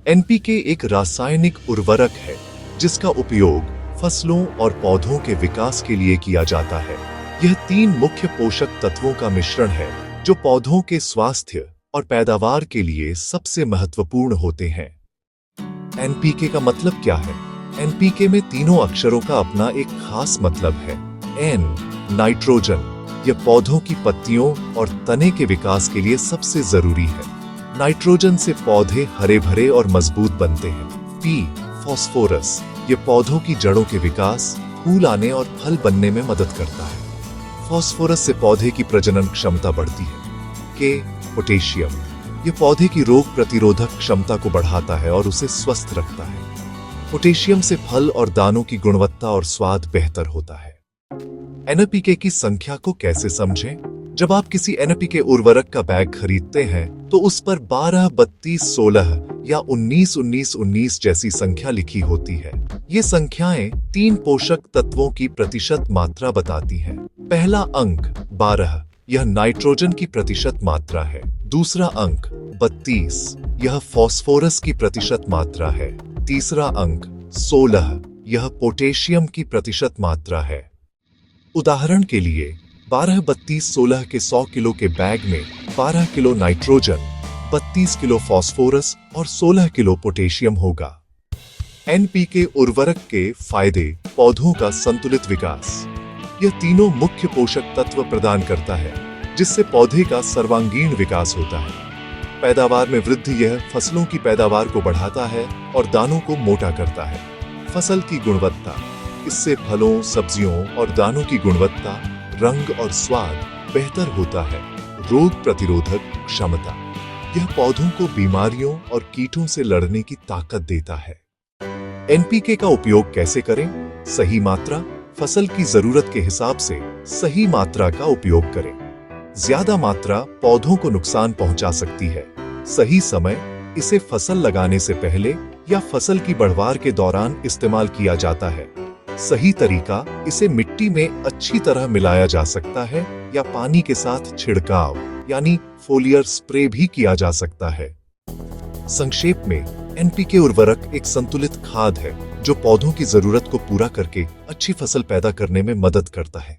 NPK एक रासायनिक उर्वरक है जिसका उपयोग फसलों और पौधों के विकास के लिए किया जाता है। यह 3 मुख्य पोषक तत्वों का मिश्रण है जो पौधों के स्वास्थ्य और पैदावार के लिए सबसे महत्वपूर्ण होते हैं। एनपीके का मतलब क्या है? एनपीके में तीनों अक्षरों का अपना एक खास मतलब है। एन नाइट्रोजन, यह पौधों की पत्तियों और तने के विकास के लिए सबसे जरूरी है। नाइट्रोजन से पौधे हरे भरे और मजबूत बनते हैं। पी फास्फोरस, यह पौधों की जड़ों के विकास, फूल आने और फल बनने में मदद करता है। फास्फोरस से पौधे की प्रजनन क्षमता बढ़ती है। के पोटेशियम, यह पौधे की रोग प्रतिरोधक क्षमता को बढ़ाता है और उसे स्वस्थ रखता है। पोटेशियम से फल और दानों की गुणवत्ता और स्वाद बेहतर होता है। एनपीके की संख्या को कैसे समझें? जब आप किसी एनपीके उर्वरक का बैग खरीदते हैं तो उस पर 12, 32, 16 या 19, 19, 19 जैसी संख्या लिखी होती है। ये संख्याएं 3 पोषक तत्वों की प्रतिशत मात्रा बताती हैं। पहला अंक 12, यह नाइट्रोजन की प्रतिशत मात्रा है। दूसरा अंक 32, यह फास्फोरस की प्रतिशत मात्रा है। तीसरा अंक 16, यह पोटेशियम की प्रतिशत मात्रा है। उदाहरण के लिए 12, 32, 16 के 100 किलो के बैग में 12 किलो नाइट्रोजन, 32 किलो फास्फोरस और 16 किलो पोटेशियम होगा। एनपीके उर्वरक के फायदे: पौधों का संतुलित विकास, यह तीनों मुख्य पोषक तत्व प्रदान करता है जिससे पौधे का सर्वांगीण विकास होता है। पैदावार में वृद्धि, यह फसलों की पैदावार को बढ़ाता है और दानों को मोटा करता है। फसल की गुणवत्ता, इससे फलों, सब्जियों और दानों की गुणवत्ता, रंग और स्वाद बेहतर होता है। रोग प्रतिरोधक क्षमता, यह पौधों को बीमारियों और कीटों से लड़ने की ताकत देता है। एनपीके का उपयोग कैसे करें? सही मात्रा, फसल की जरूरत के हिसाब से सही मात्रा का उपयोग करें। ज्यादा मात्रा पौधों को नुकसान पहुंचा सकती है। सही समय, इसे फसल लगाने से पहले या फसल की बढ़वार के दौरान इस्तेमाल किया जाता है। सही तरीका, इसे मिट्टी में अच्छी तरह मिलाया जा सकता है या पानी के साथ छिड़काव यानी फोलियर स्प्रे भी किया जा सकता है। संक्षेप में, एनपीके उर्वरक एक संतुलित खाद है जो पौधों की जरूरत को पूरा करके अच्छी फसल पैदा करने में मदद करता है।